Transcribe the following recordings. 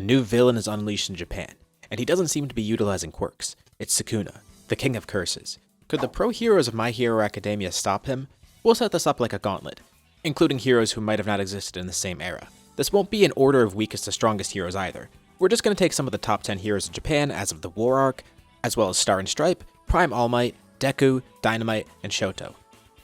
new villain is unleashed in Japan, and he doesn't seem to be utilizing quirks. It's Sukuna, the king of curses. Could the pro heroes of My Hero Academia stop him? We'll set this up like a gauntlet, including heroes who might have not existed in the same era. This won't be an order of weakest to strongest heroes either. We're just going to take some of the top 10 heroes in Japan as of the War Arc, as well as Star and Stripe, Prime All Might, Deku, Dynamite, and Shoto.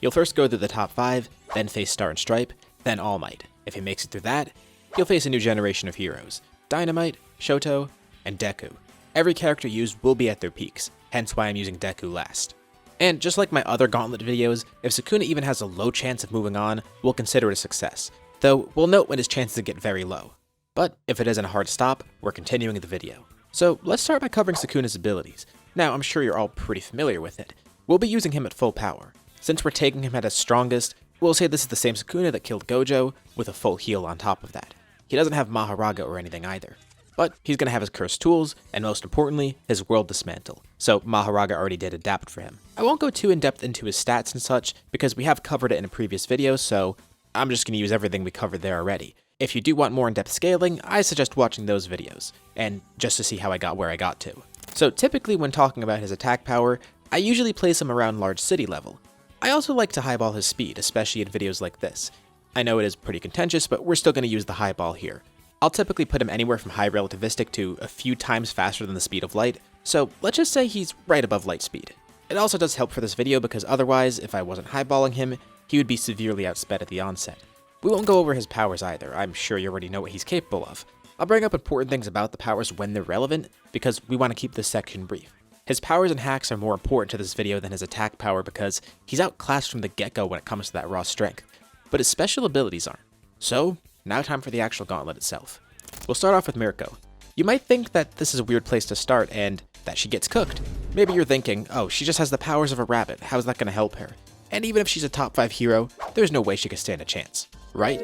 You'll first go through the top 5, then face Star and Stripe, then All Might. If he makes it through that, he'll face a new generation of heroes, Dynamite, Shoto, and Deku. Every character used will be at their peaks, hence why I'm using Deku last. And just like my other Gauntlet videos, if Sukuna even has a low chance of moving on, we'll consider it a success, though we'll note when his chances get very low. But if it isn't a hard stop, we're continuing the video. So let's start by covering Sukuna's abilities. Now, I'm sure you're all pretty familiar with it. We'll be using him at full power. Since we're taking him at his strongest, we'll say this is the same Sukuna that killed Gojo, with a full heal on top of that. He doesn't have Maharaga or anything either. But he's going to have his cursed tools, and most importantly, his world dismantle, so Maharaga already did adapt for him. I won't go too in-depth into his stats and such, because we have covered it in a previous video, so I'm just going to use everything we covered there already. If you do want more in-depth scaling, I suggest watching those videos, and just to see how I got where I got to. So typically when talking about his attack power, I usually place him around large city level. I also like to highball his speed, especially in videos like this. I know it is pretty contentious, but we're still going to use the highball here. I'll typically put him anywhere from high relativistic to a few times faster than the speed of light, so let's just say he's right above light speed. It also does help for this video because otherwise, if I wasn't highballing him, he would be severely outsped at the onset. We won't go over his powers either, I'm sure you already know what he's capable of. I'll bring up important things about the powers when they're relevant, because we want to keep this section brief. His powers and hacks are more important to this video than his attack power because he's outclassed from the get-go when it comes to that raw strength, but his special abilities aren't. So, now time for the actual gauntlet itself. We'll start off with Mirko. You might think that this is a weird place to start and that she gets cooked. Maybe you're thinking, oh, she just has the powers of a rabbit, how's that going to help her? And even if she's a top 5 hero, there's no way she could stand a chance, right?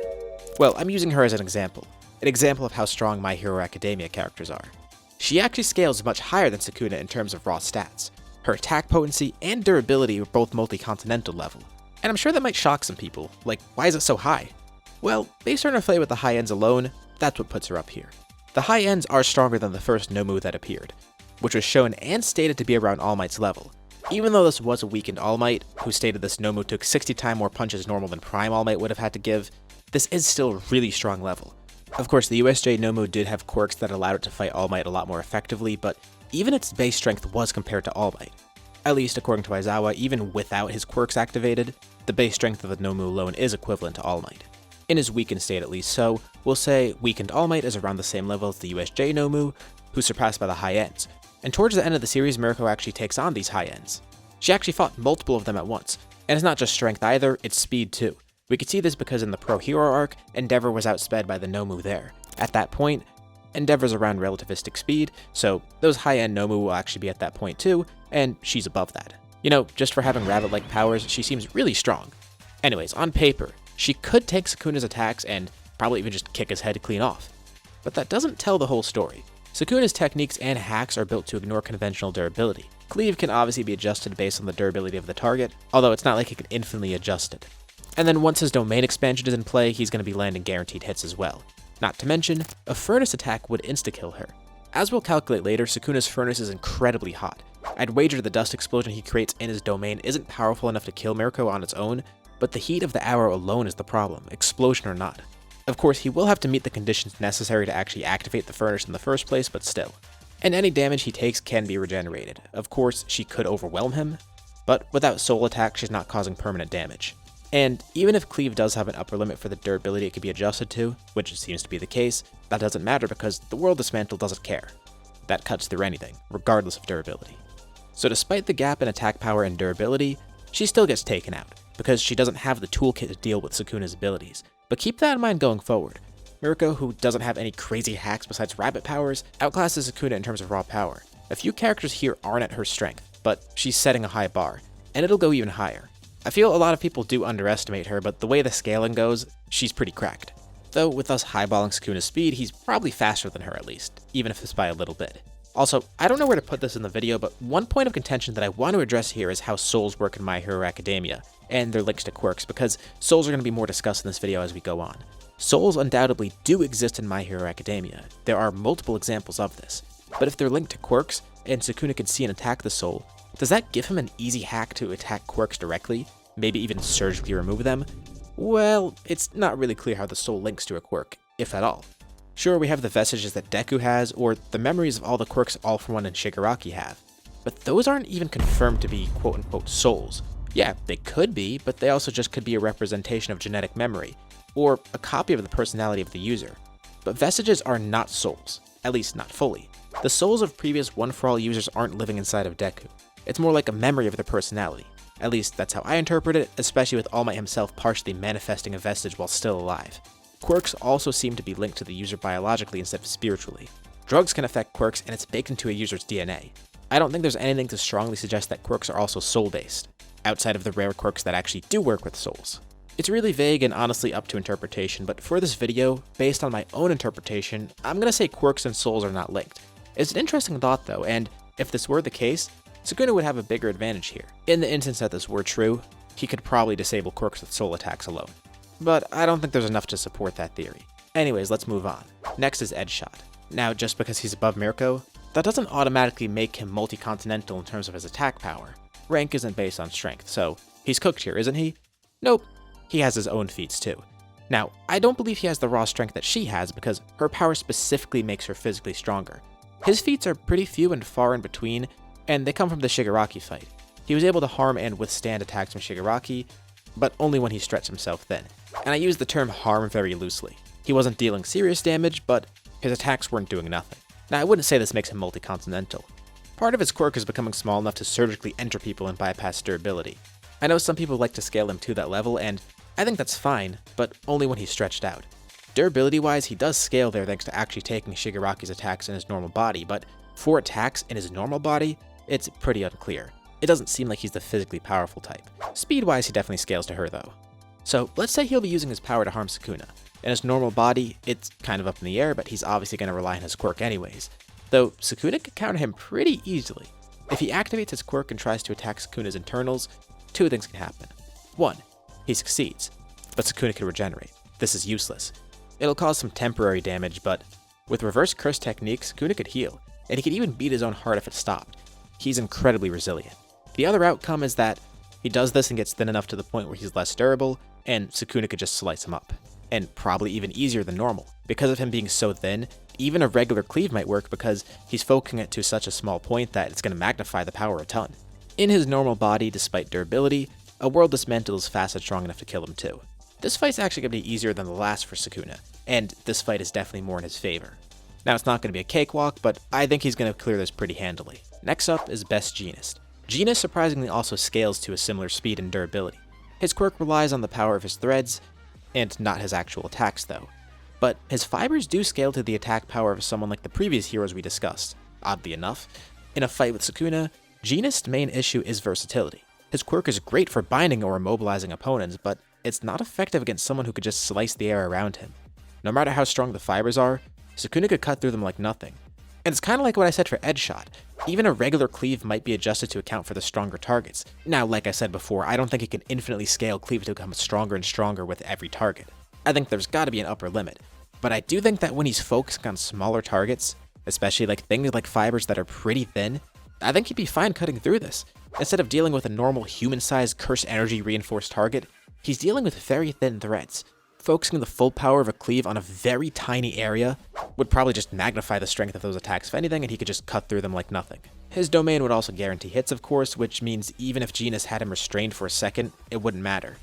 Well, I'm using her as an example of how strong My Hero Academia characters are. She actually scales much higher than Sukuna in terms of raw stats. Her attack potency and durability are both multi-continental level. And I'm sure that might shock some people, like why is it so high? Well, based on her fight with the high ends alone, that's what puts her up here. The high ends are stronger than the first Nomu that appeared, which was shown and stated to be around All Might's level. Even though this was a weakened All Might, who stated this Nomu took 60 times more punches normal than Prime All Might would have had to give, this is still a really strong level. Of course, the USJ Nomu did have quirks that allowed it to fight All Might a lot more effectively, but even its base strength was compared to All Might. At least according to Aizawa, even without his quirks activated, the base strength of the Nomu alone is equivalent to All Might. In his weakened state at least, so we'll say weakened All Might is around the same level as the USJ Nomu, who's surpassed by the high ends. And towards the end of the series, Mirko actually takes on these high ends. She actually fought multiple of them at once, and it's not just strength either, it's speed too. We could see this because in the Pro Hero arc, Endeavor was outsped by the Nomu there. At that point, Endeavor's around relativistic speed, so those high-end Nomu will actually be at that point too, and she's above that. You know, just for having rabbit-like powers, she seems really strong. Anyways, on paper, she could take Sukuna's attacks and probably even just kick his head clean off. But that doesn't tell the whole story. Sukuna's techniques and hacks are built to ignore conventional durability. Cleave can obviously be adjusted based on the durability of the target, although it's not like he can infinitely adjust it. And then once his domain expansion is in play, he's going to be landing guaranteed hits as well. Not to mention, a furnace attack would insta-kill her. As we'll calculate later, Sukuna's furnace is incredibly hot. I'd wager the dust explosion he creates in his domain isn't powerful enough to kill Mirko on its own, but the heat of the arrow alone is the problem, explosion or not. Of course, he will have to meet the conditions necessary to actually activate the furnace in the first place, but still. And any damage he takes can be regenerated. Of course, she could overwhelm him, but without soul attack, she's not causing permanent damage. And even if Cleave does have an upper limit for the durability it can be adjusted to, which it seems to be the case, that doesn't matter because the World Dismantle doesn't care. That cuts through anything, regardless of durability. So despite the gap in attack power and durability, she still gets taken out, because she doesn't have the toolkit to deal with Sukuna's abilities. But keep that in mind going forward. Mirko, who doesn't have any crazy hacks besides rabbit powers, outclasses Sukuna in terms of raw power. A few characters here aren't at her strength, but she's setting a high bar, and it'll go even higher. I feel a lot of people do underestimate her, but the way the scaling goes, she's pretty cracked. Though with us highballing Sukuna's speed, he's probably faster than her at least, even if it's by a little bit. Also, I don't know where to put this in the video, but one point of contention that I want to address here is how souls work in My Hero Academia, and their links to quirks, because souls are going to be more discussed in this video as we go on. Souls undoubtedly do exist in My Hero Academia. There are multiple examples of this. But if they're linked to quirks, and Sukuna can see and attack the soul, does that give him an easy hack to attack quirks directly? Maybe even surgically remove them? Well, it's not really clear how the soul links to a quirk, if at all. Sure, we have the vestiges that Deku has, or the memories of all the quirks All For One and Shigaraki have, but those aren't even confirmed to be quote-unquote souls. Yeah, they could be, but they also just could be a representation of genetic memory, or a copy of the personality of the user. But vestiges are not souls, at least not fully. The souls of previous One For All users aren't living inside of Deku. It's more like a memory of their personality. At least that's how I interpret it, especially with All Might himself partially manifesting a vestige while still alive. Quirks also seem to be linked to the user biologically instead of spiritually. Drugs can affect quirks, and it's baked into a user's DNA. I don't think there's anything to strongly suggest that quirks are also soul-based, outside of the rare quirks that actually do work with souls. It's really vague and honestly up to interpretation, but for this video, based on my own interpretation, I'm gonna say quirks and souls are not linked. It's an interesting thought though, and if this were the case, Sukuna would have a bigger advantage here. In the instance that this were true, he could probably disable quirks with soul attacks alone. But I don't think there's enough to support that theory. Anyways, let's move on. Next is Edge Shot. Now, just because he's above Mirko, that doesn't automatically make him multi-continental in terms of his attack power. Rank isn't based on strength, so he's cooked here, isn't he? Nope. He has his own feats too. Now, I don't believe he has the raw strength that she has because her power specifically makes her physically stronger. His feats are pretty few and far in between, and they come from the Shigaraki fight. He was able to harm and withstand attacks from Shigaraki, but only when he stretched himself thin. And I use the term harm very loosely. He wasn't dealing serious damage, but his attacks weren't doing nothing. Now, I wouldn't say this makes him multi-continental. Part of his quirk is becoming small enough to surgically enter people and bypass durability. I know some people like to scale him to that level, and I think that's fine, but only when he's stretched out. Durability-wise, he does scale there thanks to actually taking Shigaraki's attacks in his normal body, but for attacks in his normal body, it's pretty unclear. It doesn't seem like he's the physically powerful type. Speed-wise, he definitely scales to her though. So let's say he'll be using his power to harm Sukuna. In his normal body, it's kind of up in the air, but he's obviously going to rely on his quirk anyways. Though Sukuna could counter him pretty easily. If he activates his quirk and tries to attack Sukuna's internals, two things can happen. One, he succeeds, but Sukuna can regenerate. This is useless. It'll cause some temporary damage, but with reverse curse techniques, Sukuna could heal, and he could even beat his own heart if it stopped. He's incredibly resilient. The other outcome is that he does this and gets thin enough to the point where he's less durable, and Sukuna could just slice him up. And probably even easier than normal. Because of him being so thin, even a regular cleave might work because he's focusing it to such a small point that it's going to magnify the power a ton. In his normal body, despite durability, a World Dismantle is fast and strong enough to kill him too. This fight's actually going to be easier than the last for Sukuna, and this fight is definitely more in his favor. Now, it's not going to be a cakewalk, but I think he's going to clear this pretty handily. Next up is Best Jeanist. Jeanist surprisingly also scales to a similar speed and durability. His quirk relies on the power of his threads, and not his actual attacks though. But his fibers do scale to the attack power of someone like the previous heroes we discussed. Oddly enough, in a fight with Sukuna, Jeanist's main issue is versatility. His quirk is great for binding or immobilizing opponents, but it's not effective against someone who could just slice the air around him. No matter how strong the fibers are, Sukuna could cut through them like nothing. And it's kind of like what I said for Edge Shot. Even a regular cleave might be adjusted to account for the stronger targets. Now, like I said before, I don't think it can infinitely scale cleave to become stronger and stronger with every target. I think there's gotta be an upper limit. But I do think that when he's focusing on smaller targets, especially like things like fibers that are pretty thin, I think he'd be fine cutting through this. Instead of dealing with a normal human-sized curse energy reinforced target, he's dealing with very thin threads. Focusing the full power of a cleave on a very tiny area would probably just magnify the strength of those attacks if anything, and he could just cut through them like nothing. His domain would also guarantee hits, of course, which means even if Jeanist had him restrained for a second, it wouldn't matter.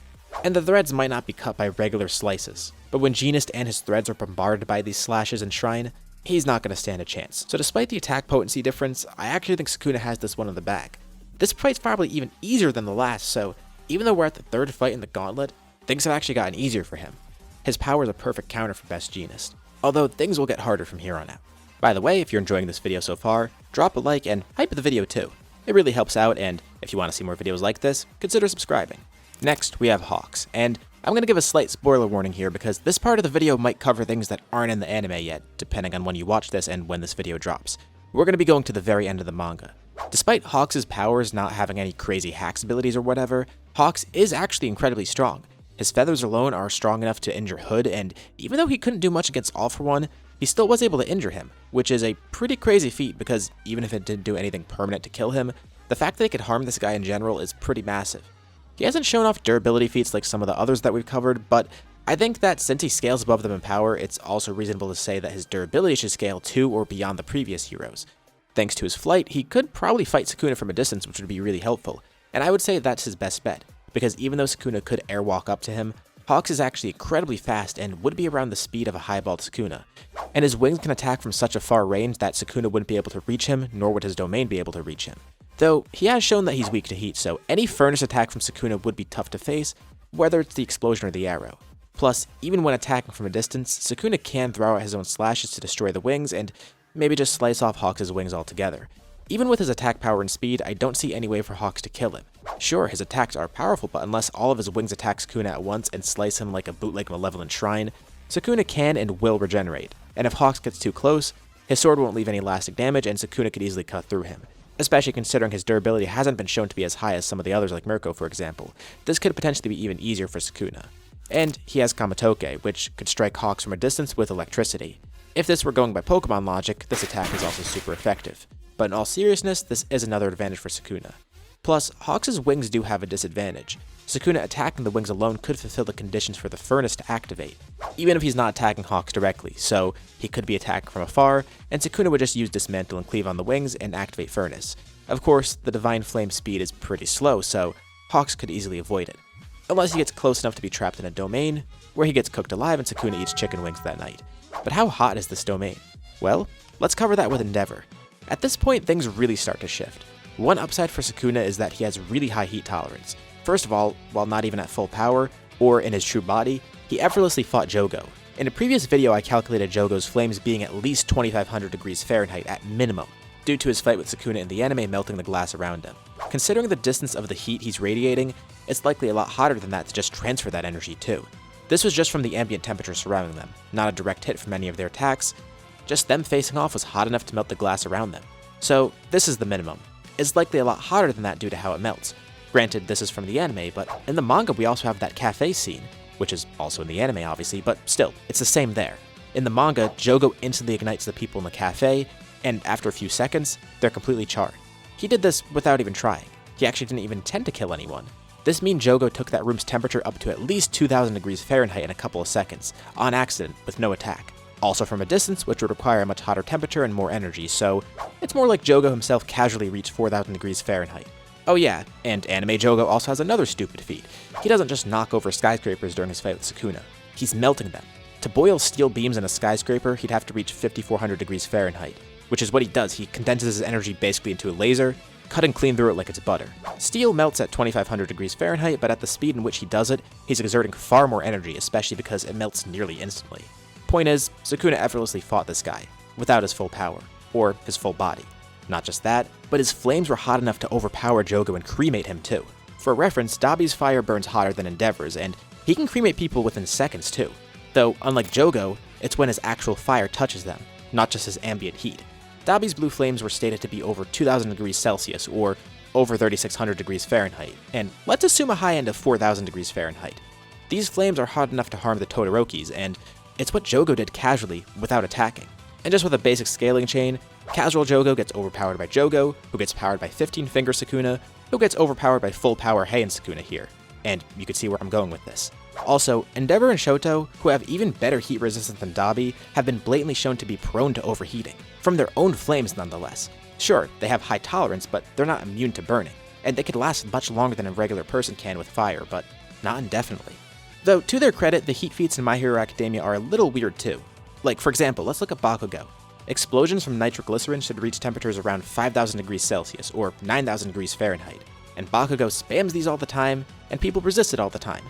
And the threads might not be cut by regular slices, but when Jeanist and his threads are bombarded by these slashes and Shrine, he's not going to stand a chance. So despite the attack potency difference, I actually think Sukuna has this one in the bag. This fight's probably even easier than the last, so even though we're at the third fight in the Gauntlet, things have actually gotten easier for him. His power is a perfect counter for Best Jeanist, although things will get harder from here on out. By the way, if you're enjoying this video so far, drop a like and hype the video too. It really helps out, and if you want to see more videos like this, consider subscribing. Next, we have Hawks, and I'm going to give a slight spoiler warning here because this part of the video might cover things that aren't in the anime yet, depending on when you watch this and when this video drops. we're going to be going to the very end of the manga. Despite Hawks' powers not having any crazy hacks abilities or whatever, Hawks is actually incredibly strong. His feathers alone are strong enough to injure Hood, and even though he couldn't do much against All For One, he still was able to injure him, which is a pretty crazy feat because even if it didn't do anything permanent to kill him, the fact that it could harm this guy in general is pretty massive. He hasn't shown off durability feats like some of the others that we've covered, but I think that since he scales above them in power, it's also reasonable to say that his durability should scale to or beyond the previous heroes. Thanks to his flight, he could probably fight Sukuna from a distance, which would be really helpful, and I would say that's his best bet, because even though Sukuna could airwalk up to him, Hawks is actually incredibly fast and would be around the speed of a highballed Sukuna, and his wings can attack from such a far range that Sukuna wouldn't be able to reach him, nor would his domain be able to reach him. Though, he has shown that he's weak to heat, so any furnace attack from Sukuna would be tough to face, whether it's the explosion or the arrow. Plus, even when attacking from a distance, Sukuna can throw out his own slashes to destroy the wings and maybe just slice off Hawks' wings altogether. Even with his attack power and speed, I don't see any way for Hawks to kill him. Sure, his attacks are powerful, but unless all of his wings attack Sukuna at once and slice him like a bootleg Malevolent Shrine, Sukuna can and will regenerate, and if Hawks gets too close, his sword won't leave any lasting damage and Sukuna could easily cut through him. Especially considering his durability hasn't been shown to be as high as some of the others like Mirko for example, this could potentially be even easier for Sukuna. And he has Kamatoke, which could strike Hawks from a distance with electricity. If this were going by Pokemon logic, this attack is also super effective. But in all seriousness, this is another advantage for Sukuna. Plus, Hawks' wings do have a disadvantage. Sukuna attacking the wings alone could fulfill the conditions for the furnace to activate, even if he's not attacking Hawks directly, so he could be attacking from afar, and Sukuna would just use Dismantle and Cleave on the wings and activate Furnace. Of course, the Divine Flame speed is pretty slow, so Hawks could easily avoid it. Unless he gets close enough to be trapped in a domain, where he gets cooked alive and Sukuna eats chicken wings that night. But how hot is this domain? Well, let's cover that with Endeavor. At this point, things really start to shift. One upside for Sukuna is that he has really high heat tolerance. First of all, while not even at full power, or in his true body, he effortlessly fought Jogo. In a previous video, I calculated Jogo's flames being at least 2500 degrees Fahrenheit at minimum, due to his fight with Sukuna in the anime melting the glass around him. Considering the distance of the heat he's radiating, it's likely a lot hotter than that to just transfer that energy too. This was just from the ambient temperature surrounding them, not a direct hit from any of their attacks, just them facing off was hot enough to melt the glass around them. So this is the minimum. It's likely a lot hotter than that due to how it melts. Granted, this is from the anime, but in the manga we also have that cafe scene, which is also in the anime obviously, but still, it's the same there. In the manga, Jogo instantly ignites the people in the cafe, and after a few seconds, they're completely charred. He did this without even trying. He actually didn't even intend to kill anyone. This means Jogo took that room's temperature up to at least 2000 degrees Fahrenheit in a couple of seconds, on accident, with no attack. Also from a distance, which would require a much hotter temperature and more energy, so it's more like Jogo himself casually reached 4000 degrees Fahrenheit. Oh yeah, and anime Jogo also has another stupid feat. He doesn't just knock over skyscrapers during his fight with Sukuna, he's melting them. To boil steel beams in a skyscraper, he'd have to reach 5400 degrees Fahrenheit, which is what he does. He condenses his energy basically into a laser, cutting clean through it like it's butter. Steel melts at 2500 degrees Fahrenheit, but at the speed in which he does it, he's exerting far more energy, especially because it melts nearly instantly. Point is, Sukuna effortlessly fought this guy, without his full power, or his full body. Not just that, but his flames were hot enough to overpower Jogo and cremate him too. For reference, Dabi's fire burns hotter than Endeavor's, and he can cremate people within seconds too. Though, unlike Jogo, it's when his actual fire touches them, not just his ambient heat. Dabi's blue flames were stated to be over 2000 degrees Celsius, or over 3600 degrees Fahrenheit, and let's assume a high end of 4000 degrees Fahrenheit. These flames are hot enough to harm the Todorokis, and it's what Jogo did casually, without attacking. And just with a basic scaling chain, casual Jogo gets overpowered by Jogo, who gets powered by 15-finger Sukuna, who gets overpowered by full power Heian Sukuna here. And you can see where I'm going with this. Also, Endeavor and Shoto, who have even better heat resistance than Dabi, have been blatantly shown to be prone to overheating, from their own flames nonetheless. Sure, they have high tolerance, but they're not immune to burning, and they could last much longer than a regular person can with fire, but not indefinitely. Though, to their credit, the heat feats in My Hero Academia are a little weird too. Like, for example, let's look at Bakugo. Explosions from nitroglycerin should reach temperatures around 5000 degrees Celsius, or 9000 degrees Fahrenheit, and Bakugo spams these all the time, and people resist it all the time.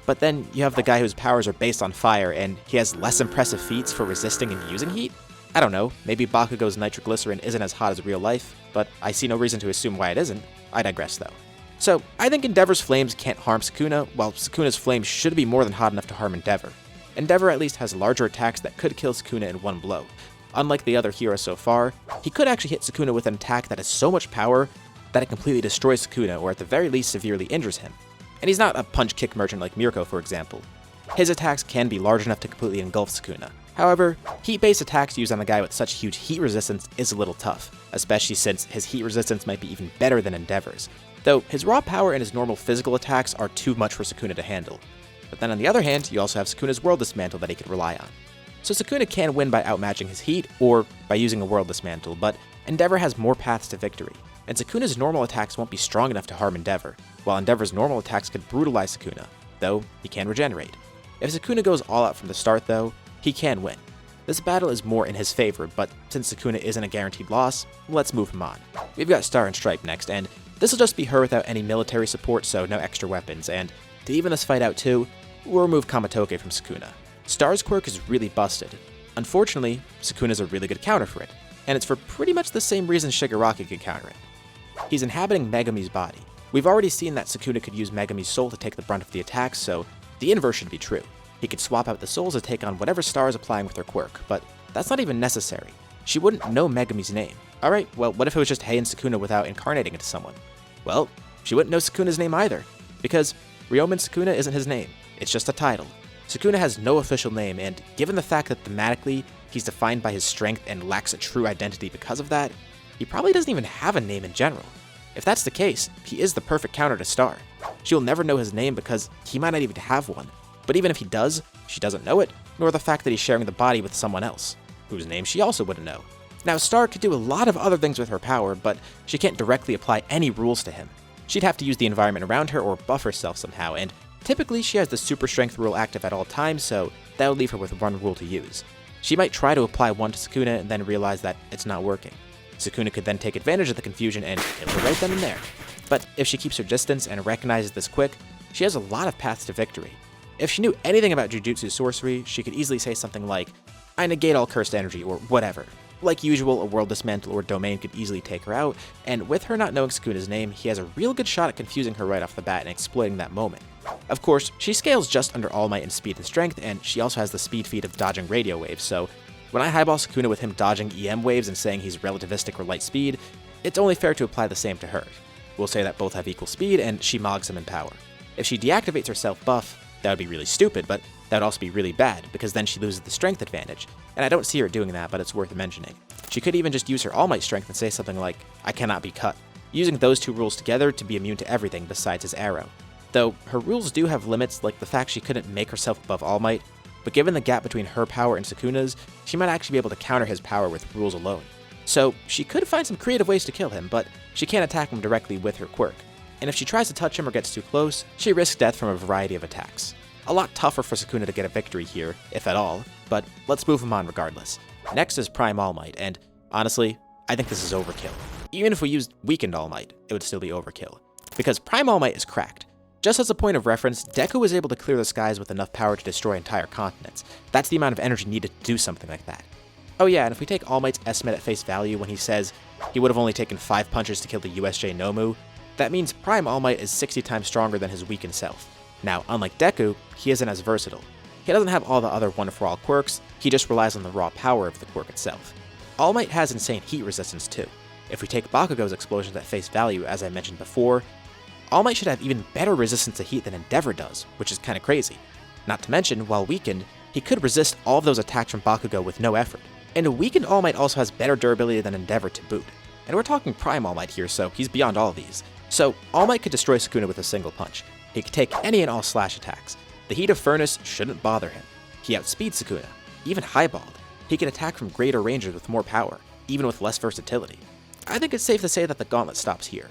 But then you have the guy whose powers are based on fire, and he has less impressive feats for resisting and using heat? I don't know, maybe Bakugo's nitroglycerin isn't as hot as real life, but I see no reason to assume why it isn't. I digress though. So, I think Endeavor's flames can't harm Sukuna, while Sukuna's flames should be more than hot enough to harm Endeavor. Endeavor at least has larger attacks that could kill Sukuna in one blow. Unlike the other heroes so far, he could actually hit Sukuna with an attack that has so much power that it completely destroys Sukuna, or at the very least severely injures him. And he's not a punch-kick merchant like Mirko, for example. His attacks can be large enough to completely engulf Sukuna. However, heat-based attacks used on a guy with such huge heat resistance is a little tough, especially since his heat resistance might be even better than Endeavor's, though his raw power and his normal physical attacks are too much for Sukuna to handle. But then on the other hand, you also have Sukuna's World Dismantle that he could rely on. So Sukuna can win by outmatching his heat, or by using a World Dismantle, but Endeavor has more paths to victory, and Sukuna's normal attacks won't be strong enough to harm Endeavor, while Endeavor's normal attacks could brutalize Sukuna, though he can regenerate. If Sukuna goes all out from the start though, he can win. This battle is more in his favor, but since Sukuna isn't a guaranteed loss, let's move him on. We've got Star and Stripe next, and this will just be her without any military support, so no extra weapons, and to even this fight out too, we'll remove Kamatoke from Sukuna. Star's quirk is really busted. Unfortunately, Sukuna's a really good counter for it, and it's for pretty much the same reason Shigaraki could counter it. He's inhabiting Megami's body. We've already seen that Sukuna could use Megami's soul to take the brunt of the attacks, so the inverse should be true. He could swap out the souls to take on whatever Star is applying with her quirk, but that's not even necessary. She wouldn't know Megami's name. Alright, well, what if it was just Hei and Sukuna without incarnating into someone? Well, she wouldn't know Sukuna's name either, because Ryomen Sukuna isn't his name, it's just a title. Sukuna has no official name, and given the fact that thematically he's defined by his strength and lacks a true identity because of that, he probably doesn't even have a name in general. If that's the case, he is the perfect counter to Star. She'll never know his name because he might not even have one. But even if he does, she doesn't know it, nor the fact that he's sharing the body with someone else, whose name she also wouldn't know. Now, Star could do a lot of other things with her power, but she can't directly apply any rules to him. She'd have to use the environment around her or buff herself somehow, and typically she has the super strength rule active at all times, so that would leave her with one rule to use. She might try to apply one to Sukuna and then realize that it's not working. Sukuna could then take advantage of the confusion and kill her right then and there. But if she keeps her distance and recognizes this quick, she has a lot of paths to victory. If she knew anything about Jujutsu sorcery, she could easily say something like, I negate all cursed energy, or whatever. Like usual, a World Dismantle or Domain could easily take her out, and with her not knowing Sukuna's name, he has a real good shot at confusing her right off the bat and exploiting that moment. Of course, she scales just under All Might in speed and strength, and she also has the speed feat of dodging radio waves, so when I highball Sukuna with him dodging EM waves and saying he's relativistic or light speed, it's only fair to apply the same to her. We'll say that both have equal speed, and she mogs him in power. If she deactivates her self-buff, that would be really stupid, but that would also be really bad, because then she loses the strength advantage, and I don't see her doing that, but it's worth mentioning. She could even just use her All Might strength and say something like, I cannot be cut, using those two rules together to be immune to everything besides his arrow. Though, her rules do have limits, like the fact she couldn't make herself above All Might, but given the gap between her power and Sukuna's, she might actually be able to counter his power with rules alone. So, she could find some creative ways to kill him, but she can't attack him directly with her quirk. And if she tries to touch him or gets too close, she risks death from a variety of attacks. A lot tougher for Sukuna to get a victory here, if at all, but let's move him on regardless. Next is Prime All Might, and honestly, I think this is overkill. Even if we used Weakened All Might, it would still be overkill. Because Prime All Might is cracked. Just as a point of reference, Deku was able to clear the skies with enough power to destroy entire continents. That's the amount of energy needed to do something like that. Oh yeah, and if we take All Might's estimate at face value when he says he would have only taken 5 punches to kill the USJ Nomu, that means Prime All Might is 60 times stronger than his weakened self. Now, unlike Deku, he isn't as versatile. He doesn't have all the other one-for-all quirks, he just relies on the raw power of the quirk itself. All Might has insane heat resistance too. If we take Bakugo's explosions at face value, as I mentioned before, All Might should have even better resistance to heat than Endeavor does, which is kinda crazy. Not to mention, while weakened, he could resist all of those attacks from Bakugo with no effort. And a weakened All Might also has better durability than Endeavor to boot. And we're talking Prime All Might here, so he's beyond all of these. So, All Might could destroy Sukuna with a single punch. He could take any and all slash attacks. The heat of Furnace shouldn't bother him. He outspeeds Sukuna, even highballed. He can attack from greater ranges with more power, even with less versatility. I think it's safe to say that the gauntlet stops here.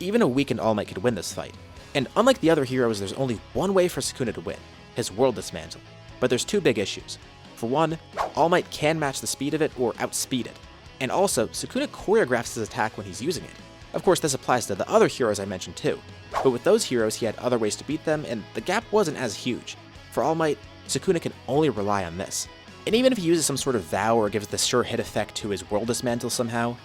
Even a weakened All Might could win this fight. And unlike the other heroes, there's only one way for Sukuna to win, his World Dismantle. But there's two big issues. For one, All Might can match the speed of it or outspeed it. And also, Sukuna choreographs his attack when he's using it. Of course, this applies to the other heroes I mentioned too, but with those heroes he had other ways to beat them, and the gap wasn't as huge. For All Might, Sukuna can only rely on this. And even if he uses some sort of vow or gives the sure hit effect to his World Dismantle somehow,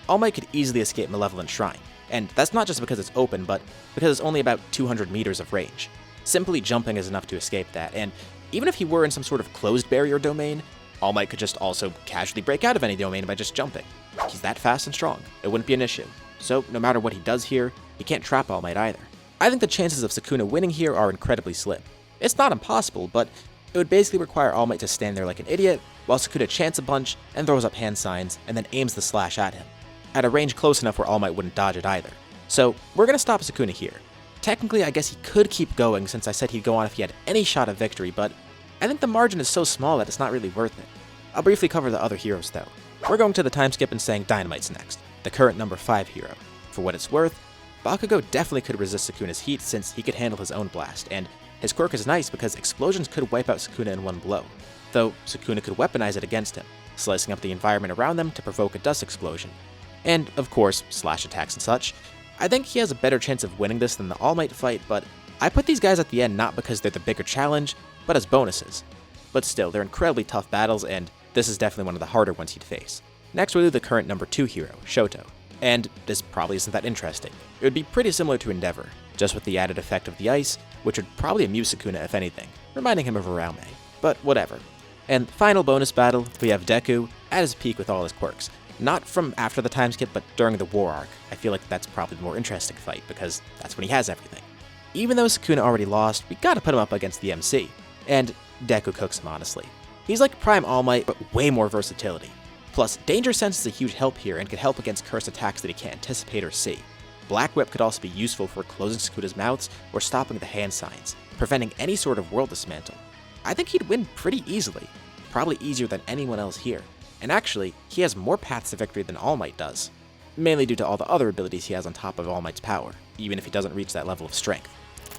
All Might could easily escape Malevolent Shrine, and that's not just because it's open, but because it's only about 200 meters of range. Simply jumping is enough to escape that, and even if he were in some sort of closed barrier domain, All Might could just also casually break out of any domain by just jumping. He's that fast and strong, it wouldn't be an issue. So no matter what he does here, he can't trap All Might either. I think the chances of Sukuna winning here are incredibly slim. It's not impossible, but it would basically require All Might to stand there like an idiot, while Sukuna chants a bunch and throws up hand signs and then aims the slash at him, at a range close enough where All Might wouldn't dodge it either. So we're gonna stop Sukuna here. Technically, I guess he could keep going since I said he'd go on if he had any shot of victory, but I think the margin is so small that it's not really worth it. I'll briefly cover the other heroes though. We're going to the time skip and saying Dynamite's next, the current number 5 hero. For what it's worth, Bakugo definitely could resist Sukuna's heat since he could handle his own blast, and his quirk is nice because explosions could wipe out Sukuna in one blow, though Sukuna could weaponize it against him, slicing up the environment around them to provoke a dust explosion. And, of course, slash attacks and such. I think he has a better chance of winning this than the All Might fight, but I put these guys at the end not because they're the bigger challenge, but as bonuses. But still, they're incredibly tough battles, and this is definitely one of the harder ones he'd face. Next we'll do the current number 2 hero, Shoto. And this probably isn't that interesting. It would be pretty similar to Endeavor, just with the added effect of the ice, which would probably amuse Sukuna if anything, reminding him of Ryomen. But whatever. And final bonus battle, we have Deku at his peak with all his quirks. Not from after the time skip, but during the war arc. I feel like that's probably the more interesting fight, because that's when he has everything. Even though Sukuna already lost, we gotta put him up against the MC. And Deku cooks him, honestly. He's like Prime All Might, but way more versatility. Plus, Danger Sense is a huge help here and could help against cursed attacks that he can't anticipate or see. Black Whip could also be useful for closing Sukuna's mouths or stopping the hand signs, preventing any sort of world dismantle. I think he'd win pretty easily, probably easier than anyone else here. And actually, he has more paths to victory than All Might does, mainly due to all the other abilities he has on top of All Might's power, even if he doesn't reach that level of strength.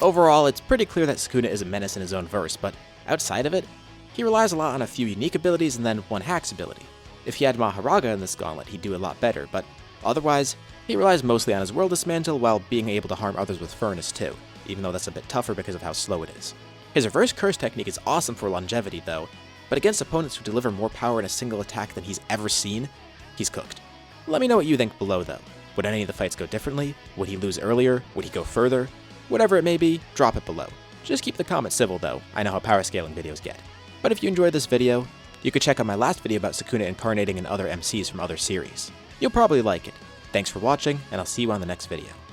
Overall, it's pretty clear that Sukuna is a menace in his own verse, but outside of it, he relies a lot on a few unique abilities and then one hacks ability. If he had Maharaga in this gauntlet, he'd do a lot better, but otherwise, he relies mostly on his world dismantle while being able to harm others with Furnace too, even though that's a bit tougher because of how slow it is. His reverse curse technique is awesome for longevity though, but against opponents who deliver more power in a single attack than he's ever seen, he's cooked. Let me know what you think below though. Would any of the fights go differently? Would he lose earlier? Would he go further? Whatever it may be, drop it below. Just keep the comments civil though, I know how power scaling videos get. But if you enjoyed this video, you could check out my last video about Sukuna incarnating in other MCs from other series. You'll probably like it. Thanks for watching, and I'll see you on the next video.